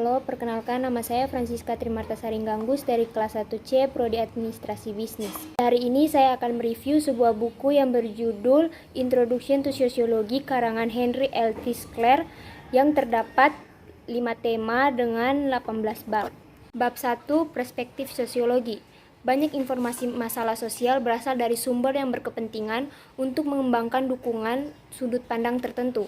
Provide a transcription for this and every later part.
Halo, perkenalkan nama saya Francisca Trimarta Saringganggus dari kelas 1C Prodi Administrasi Bisnis. Hari ini saya akan mereview sebuah buku yang berjudul Introduction to Sociology karangan Henry L. Tischler yang terdapat 5 tema dengan 18 bab. Bab 1, Perspektif Sosiologi. Banyak informasi masalah sosial berasal dari sumber yang berkepentingan untuk mengembangkan dukungan sudut pandang tertentu.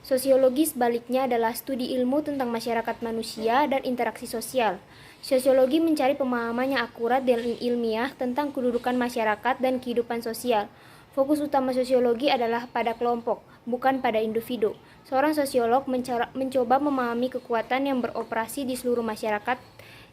Sosiologi sebaliknya adalah studi ilmu tentang masyarakat manusia dan interaksi sosial. Sosiologi mencari pemahaman yang akurat dan ilmiah tentang kedudukan masyarakat dan kehidupan sosial. Fokus utama sosiologi adalah pada kelompok, bukan pada individu. Seorang sosiolog mencoba memahami kekuatan yang beroperasi di seluruh masyarakat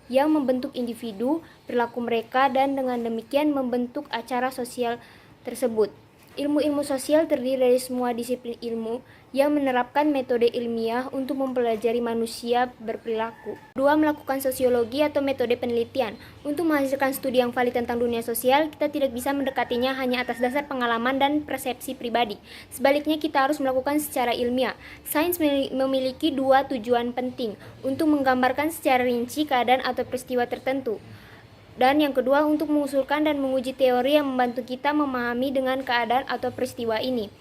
yang membentuk individu, perilaku mereka, dan dengan demikian membentuk acara sosial tersebut. Ilmu-ilmu sosial terdiri dari semua disiplin ilmu yang menerapkan metode ilmiah untuk mempelajari manusia berperilaku. 2. Melakukan sosiologi atau metode penelitian. Untuk menghasilkan studi yang valid tentang dunia sosial, kita tidak bisa mendekatinya hanya atas dasar pengalaman dan persepsi pribadi. Sebaliknya, kita harus melakukan secara ilmiah. Sains memiliki 2 tujuan penting: untuk menggambarkan secara rinci keadaan atau peristiwa tertentu, dan yang kedua untuk mengusulkan dan menguji teori yang membantu kita memahami dengan keadaan atau peristiwa ini.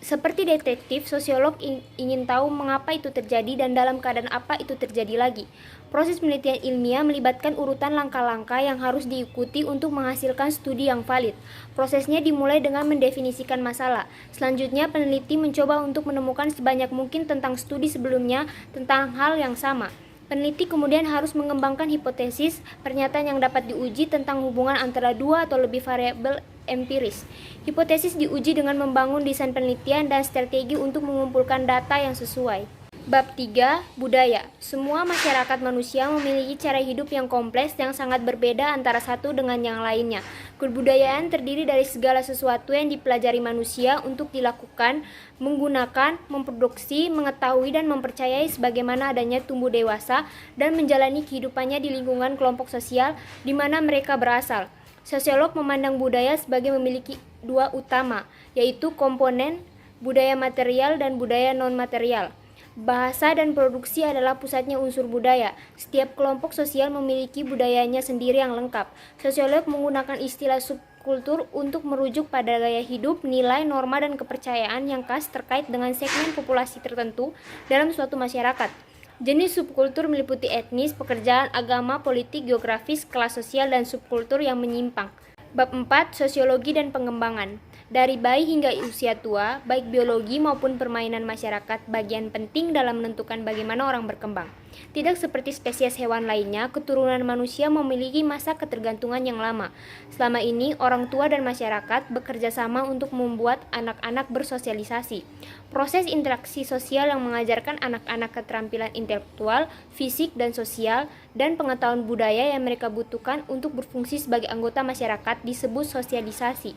Seperti detektif, sosiolog ingin tahu mengapa itu terjadi dan dalam keadaan apa itu terjadi lagi. Proses penelitian ilmiah melibatkan urutan langkah-langkah yang harus diikuti untuk menghasilkan studi yang valid. Prosesnya dimulai dengan mendefinisikan masalah. Selanjutnya, peneliti mencoba untuk menemukan sebanyak mungkin tentang studi sebelumnya tentang hal yang sama. Peneliti kemudian harus mengembangkan hipotesis, pernyataan yang dapat diuji tentang hubungan antara dua atau lebih variabel empiris. Hipotesis diuji dengan membangun desain penelitian dan strategi untuk mengumpulkan data yang sesuai. Bab 3, Budaya. Semua masyarakat manusia memiliki cara hidup yang kompleks yang sangat berbeda antara satu dengan yang lainnya. Kebudayaan terdiri dari segala sesuatu yang dipelajari manusia untuk dilakukan, menggunakan, memproduksi, mengetahui, dan mempercayai sebagaimana adanya tumbuh dewasa dan menjalani kehidupannya di lingkungan kelompok sosial di mana mereka berasal. Sosiolog memandang budaya sebagai memiliki 2 utama, yaitu komponen budaya material dan budaya non-material. Bahasa dan produksi adalah pusatnya unsur budaya. Setiap kelompok sosial memiliki budayanya sendiri yang lengkap. Sosiolog menggunakan istilah subkultur untuk merujuk pada gaya hidup, nilai, norma, dan kepercayaan yang khas terkait dengan segmen populasi tertentu dalam suatu masyarakat. Jenis subkultur meliputi etnis, pekerjaan, agama, politik, geografis, kelas sosial, dan subkultur yang menyimpang. Bab 4, Sosiologi dan Pengembangan. Dari bayi hingga usia tua, baik biologi maupun permainan masyarakat bagian penting dalam menentukan bagaimana orang berkembang. Tidak seperti spesies hewan lainnya, keturunan manusia memiliki masa ketergantungan yang lama. Selama ini, orang tua dan masyarakat bekerja sama untuk membuat anak-anak bersosialisasi. Proses interaksi sosial yang mengajarkan anak-anak keterampilan intelektual, fisik, dan sosial, dan pengetahuan budaya yang mereka butuhkan untuk berfungsi sebagai anggota masyarakat disebut sosialisasi.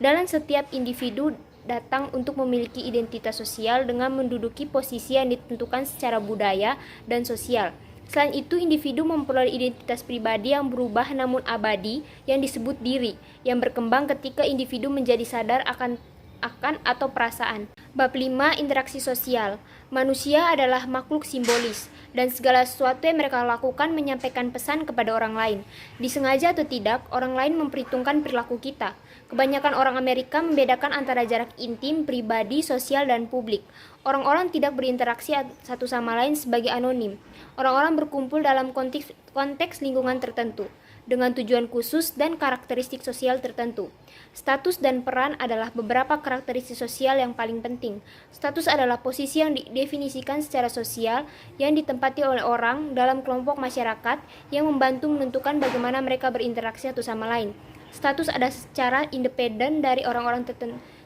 Dalam setiap individu datang untuk memiliki identitas sosial dengan menduduki posisi yang ditentukan secara budaya dan sosial. Selain itu, individu memperoleh identitas pribadi yang berubah namun abadi yang disebut diri, yang berkembang ketika individu menjadi sadar akan atau perasaan. Bab 5, Interaksi Sosial. Manusia adalah makhluk simbolis, dan segala sesuatu yang mereka lakukan menyampaikan pesan kepada orang lain. Disengaja atau tidak, orang lain memperhitungkan perilaku kita. Kebanyakan orang Amerika membedakan antara jarak intim, pribadi, sosial, dan publik. Orang-orang tidak berinteraksi satu sama lain sebagai anonim. Orang-orang berkumpul dalam konteks lingkungan tertentu, dengan tujuan khusus dan karakteristik sosial tertentu. Status dan peran adalah beberapa karakteristik sosial yang paling penting. Status adalah posisi yang didefinisikan secara sosial yang ditempati oleh orang dalam kelompok masyarakat yang membantu menentukan bagaimana mereka berinteraksi satu sama lain. Status ada secara independen dari orang-orang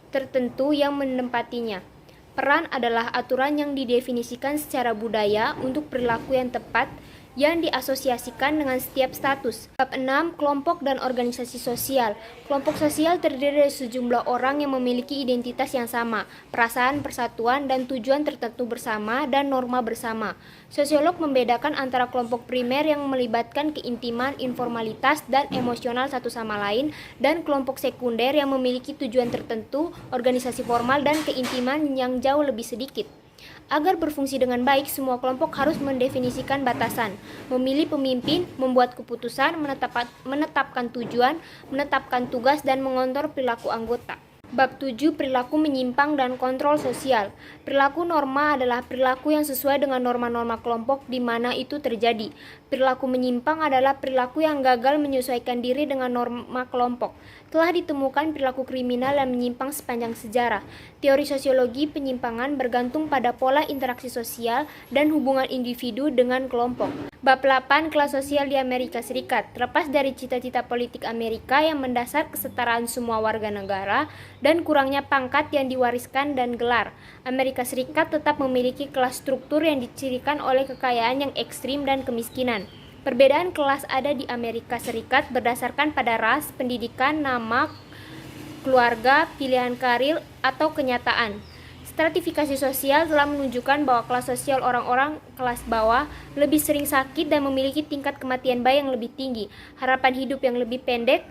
tertentu yang menempatinya. Peran adalah aturan yang didefinisikan secara budaya untuk perilaku yang tepat yang diasosiasikan dengan setiap status. Bab 6, Kelompok dan Organisasi Sosial. Kelompok sosial terdiri dari sejumlah orang yang memiliki identitas yang sama, perasaan, persatuan, dan tujuan tertentu bersama, dan norma bersama. Sosiolog membedakan antara kelompok primer yang melibatkan keintiman, informalitas, dan emosional satu sama lain, dan kelompok sekunder yang memiliki tujuan tertentu, organisasi formal, dan keintiman yang jauh lebih sedikit. Agar berfungsi dengan baik, semua kelompok harus mendefinisikan batasan, memilih pemimpin, membuat keputusan, menetapkan tujuan, menetapkan tugas, dan mengontrol perilaku anggota. Bab 7. Perilaku menyimpang dan kontrol sosial. Perilaku norma adalah perilaku yang sesuai dengan norma-norma kelompok di mana itu terjadi. Perilaku menyimpang adalah perilaku yang gagal menyesuaikan diri dengan norma kelompok. Telah ditemukan perilaku kriminal yang menyimpang sepanjang sejarah. Teori sosiologi penyimpangan bergantung pada pola interaksi sosial dan hubungan individu dengan kelompok. Bab 8. Kelas sosial di Amerika Serikat. Terlepas dari cita-cita politik Amerika yang mendasar kesetaraan semua warga negara dan kurangnya pangkat yang diwariskan dan gelar, Amerika Serikat tetap memiliki kelas struktur yang dicirikan oleh kekayaan yang ekstrim dan kemiskinan. Perbedaan kelas ada di Amerika Serikat berdasarkan pada ras, pendidikan, nama, keluarga, pilihan karir, atau kenyataan. Stratifikasi sosial telah menunjukkan bahwa kelas sosial orang-orang kelas bawah lebih sering sakit dan memiliki tingkat kematian bayi yang lebih tinggi, harapan hidup yang lebih pendek,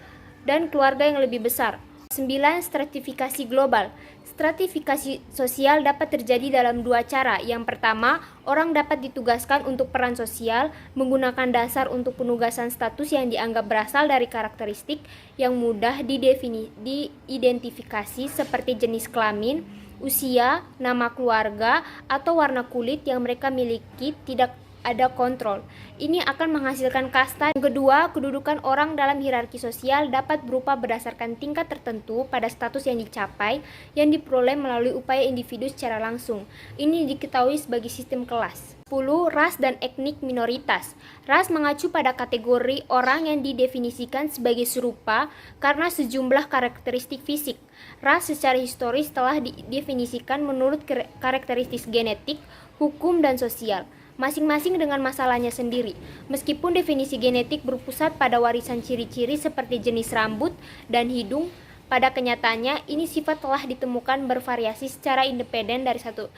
dan keluarga yang lebih besar. 9. Stratifikasi global. Stratifikasi sosial dapat terjadi dalam dua cara. Yang pertama, orang dapat ditugaskan untuk peran sosial menggunakan dasar untuk penugasan status yang dianggap berasal dari karakteristik yang mudah diidentifikasi seperti jenis kelamin, usia, nama keluarga, atau warna kulit yang mereka miliki tidak ada kontrol. Ini akan menghasilkan kasta. Yang kedua, kedudukan orang dalam hierarki sosial dapat berupa berdasarkan tingkat tertentu pada status yang dicapai yang diperoleh melalui upaya individu secara langsung. Ini diketahui sebagai sistem kelas. 10. Ras dan etnik minoritas. Ras mengacu pada kategori orang yang didefinisikan sebagai serupa karena sejumlah karakteristik fisik. Ras secara historis telah didefinisikan menurut karakteristik genetik, hukum, dan sosial, masing-masing dengan masalahnya sendiri. Meskipun definisi genetik berpusat pada warisan ciri-ciri seperti jenis rambut dan hidung, pada kenyataannya ini sifat telah ditemukan bervariasi secara independen dari satu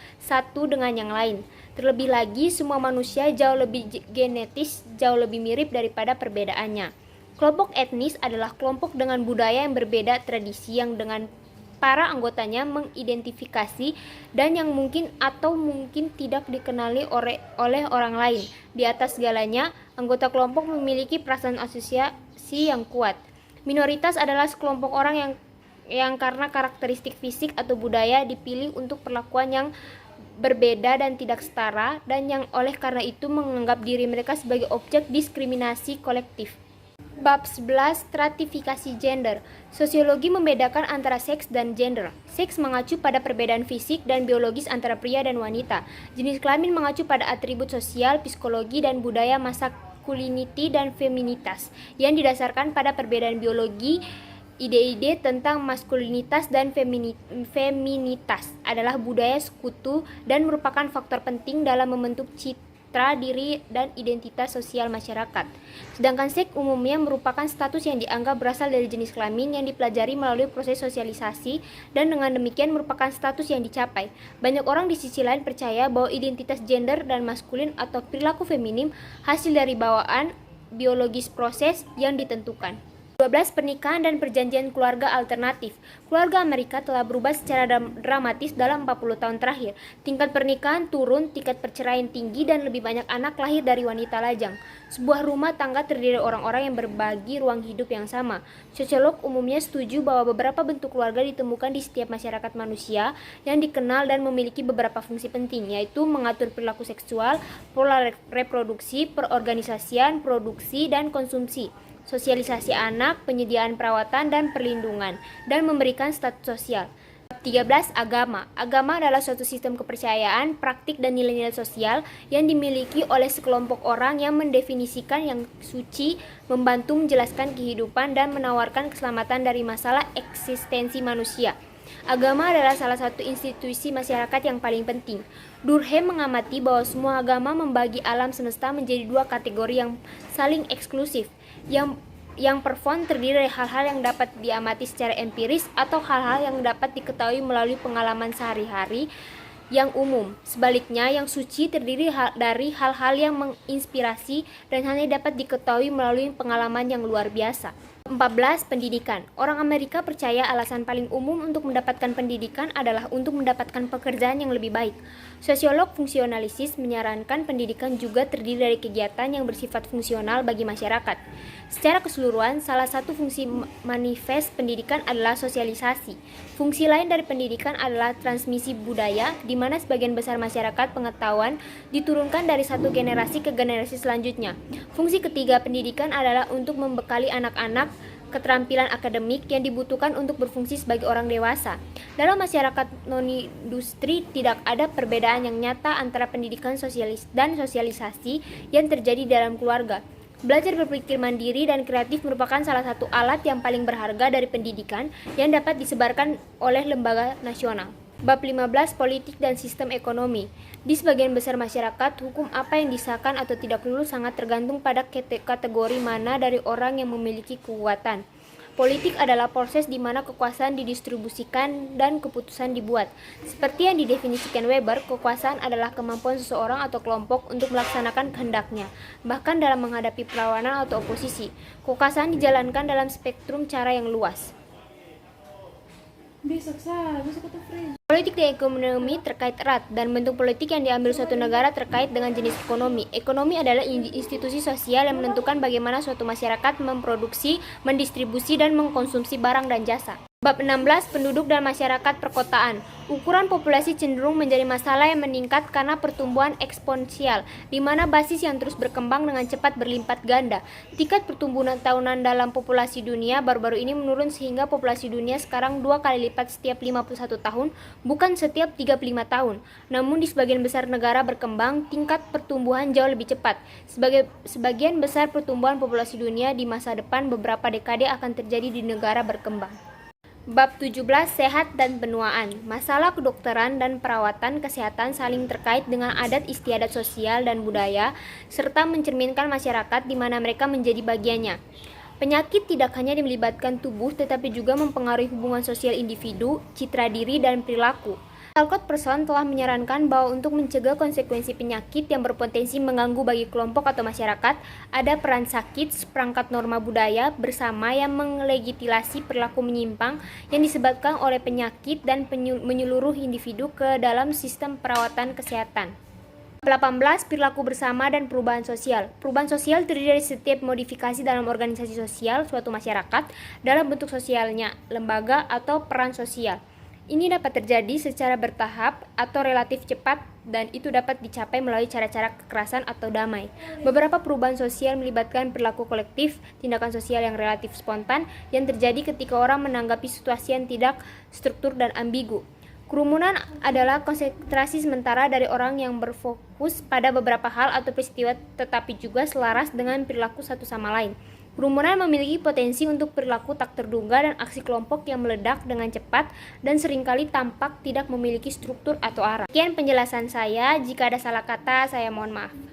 dengan yang lain. Terlebih lagi, semua manusia jauh lebih genetis, jauh lebih mirip daripada perbedaannya. Kelompok etnis adalah kelompok dengan budaya yang berbeda, tradisi yang dengan para anggotanya mengidentifikasi dan yang mungkin atau mungkin tidak dikenali oleh orang lain. Di atas segalanya, anggota kelompok memiliki perasaan asosiasi yang kuat. Minoritas adalah sekelompok orang yang karena karakteristik fisik atau budaya dipilih untuk perlakuan yang berbeda dan tidak setara, dan yang oleh karena itu menganggap diri mereka sebagai objek diskriminasi kolektif. Bab 11. Stratifikasi gender. Sosiologi membedakan antara seks dan gender. Seks mengacu pada perbedaan fisik dan biologis antara pria dan wanita. Jenis kelamin mengacu pada atribut sosial, psikologi, dan budaya maskuliniti dan feminitas yang didasarkan pada perbedaan biologi. Ide-ide tentang maskulinitas dan feminitas adalah budaya sekutu dan merupakan faktor penting dalam membentuk citra diri dan identitas sosial masyarakat. Sedangkan seks umumnya merupakan status yang dianggap berasal dari jenis kelamin yang dipelajari melalui proses sosialisasi dan dengan demikian merupakan status yang dicapai. Banyak orang di sisi lain percaya bahwa identitas gender dan maskulin atau perilaku feminim hasil dari bawaan biologis proses yang ditentukan. 12. Pernikahan dan perjanjian keluarga alternatif. Keluarga Amerika telah berubah secara dramatis dalam 40 tahun terakhir. Tingkat pernikahan turun, tingkat perceraian tinggi, dan lebih banyak anak lahir dari wanita lajang. Sebuah rumah tangga terdiri dari orang-orang yang berbagi ruang hidup yang sama. Sosiolog umumnya setuju bahwa beberapa bentuk keluarga ditemukan di setiap masyarakat manusia yang dikenal dan memiliki beberapa fungsi penting, yaitu mengatur perilaku seksual, pola reproduksi, perorganisasian, produksi, dan konsumsi, sosialisasi anak, penyediaan perawatan dan perlindungan, dan memberikan status sosial. 13. Agama. Agama adalah suatu sistem kepercayaan, praktik, dan nilai-nilai sosial yang dimiliki oleh sekelompok orang yang mendefinisikan yang suci, membantu menjelaskan kehidupan, dan menawarkan keselamatan dari masalah eksistensi manusia. Agama adalah salah satu institusi masyarakat yang paling penting. Durkheim mengamati bahwa semua agama membagi alam semesta menjadi dua kategori yang saling eksklusif. Yang perform terdiri dari hal-hal yang dapat diamati secara empiris atau hal-hal yang dapat diketahui melalui pengalaman sehari-hari yang umum. Sebaliknya, yang suci terdiri dari hal-hal yang menginspirasi dan hanya dapat diketahui melalui pengalaman yang luar biasa. 14. Pendidikan. Orang Amerika percaya alasan paling umum untuk mendapatkan pendidikan adalah untuk mendapatkan pekerjaan yang lebih baik. Sosiolog fungsionalisis menyarankan pendidikan juga terdiri dari kegiatan yang bersifat fungsional bagi masyarakat. Secara keseluruhan, salah satu fungsi manifest pendidikan adalah sosialisasi. Fungsi lain dari pendidikan adalah transmisi budaya, di mana sebagian besar masyarakat pengetahuan diturunkan dari satu generasi ke generasi selanjutnya. Fungsi ketiga pendidikan adalah untuk membekali anak-anak keterampilan akademik yang dibutuhkan untuk berfungsi sebagai orang dewasa. Dalam masyarakat non-industri tidak ada perbedaan yang nyata antara pendidikan dan sosialisasi yang terjadi dalam keluarga. Belajar berpikir mandiri dan kreatif merupakan salah satu alat yang paling berharga dari pendidikan yang dapat disebarkan oleh lembaga nasional. Bab 15. Politik dan sistem ekonomi. Di sebagian besar masyarakat, hukum apa yang disahkan atau tidak lulus sangat tergantung pada kategori mana dari orang yang memiliki kekuatan. Politik adalah proses di mana kekuasaan didistribusikan dan keputusan dibuat. Seperti yang didefinisikan Weber, kekuasaan adalah kemampuan seseorang atau kelompok untuk melaksanakan kehendaknya, bahkan dalam menghadapi perlawanan atau oposisi. Kekuasaan dijalankan dalam spektrum cara yang luas. Politik dan ekonomi terkait erat, dan bentuk politik yang diambil suatu negara terkait dengan jenis ekonomi. Ekonomi adalah institusi sosial yang menentukan bagaimana suatu masyarakat memproduksi, mendistribusi, dan mengkonsumsi barang dan jasa. Bab 16. Penduduk dan masyarakat perkotaan. Ukuran populasi cenderung menjadi masalah yang meningkat karena pertumbuhan eksponensial, di mana basis yang terus berkembang dengan cepat berlipat ganda. Tingkat pertumbuhan tahunan dalam populasi dunia baru-baru ini menurun sehingga populasi dunia sekarang 2 kali lipat setiap 51 tahun, bukan setiap 35 tahun. Namun di sebagian besar negara berkembang, tingkat pertumbuhan jauh lebih cepat. Sebagian besar pertumbuhan populasi dunia di masa depan beberapa dekade akan terjadi di negara berkembang. Bab 17. Sehat dan penuaan. Masalah kedokteran dan perawatan kesehatan saling terkait dengan adat istiadat sosial dan budaya, serta mencerminkan masyarakat di mana mereka menjadi bagiannya. Penyakit tidak hanya melibatkan tubuh, tetapi juga mempengaruhi hubungan sosial individu, citra diri, dan perilaku. Talcott Person telah menyarankan bahwa untuk mencegah konsekuensi penyakit yang berpotensi mengganggu bagi kelompok atau masyarakat, ada peran sakit, seperangkat norma budaya bersama yang melegitimasi perilaku menyimpang yang disebabkan oleh penyakit dan menyeluruh individu ke dalam sistem perawatan kesehatan. 18. Perilaku bersama dan perubahan sosial. Perubahan sosial terdiri dari setiap modifikasi dalam organisasi sosial suatu masyarakat dalam bentuk sosialnya, lembaga, atau peran sosial. Ini dapat terjadi secara bertahap atau relatif cepat, dan itu dapat dicapai melalui cara-cara kekerasan atau damai. Beberapa perubahan sosial melibatkan perilaku kolektif, tindakan sosial yang relatif spontan, yang terjadi ketika orang menanggapi situasi yang tidak struktur dan ambigu. Kerumunan adalah konsentrasi sementara dari orang yang berfokus pada beberapa hal atau peristiwa, tetapi juga selaras dengan perilaku satu sama lain. Kerumunan memiliki potensi untuk perilaku tak terduga dan aksi kelompok yang meledak dengan cepat dan seringkali tampak tidak memiliki struktur atau arah. Sekian penjelasan saya. Jika ada salah kata, saya mohon maaf.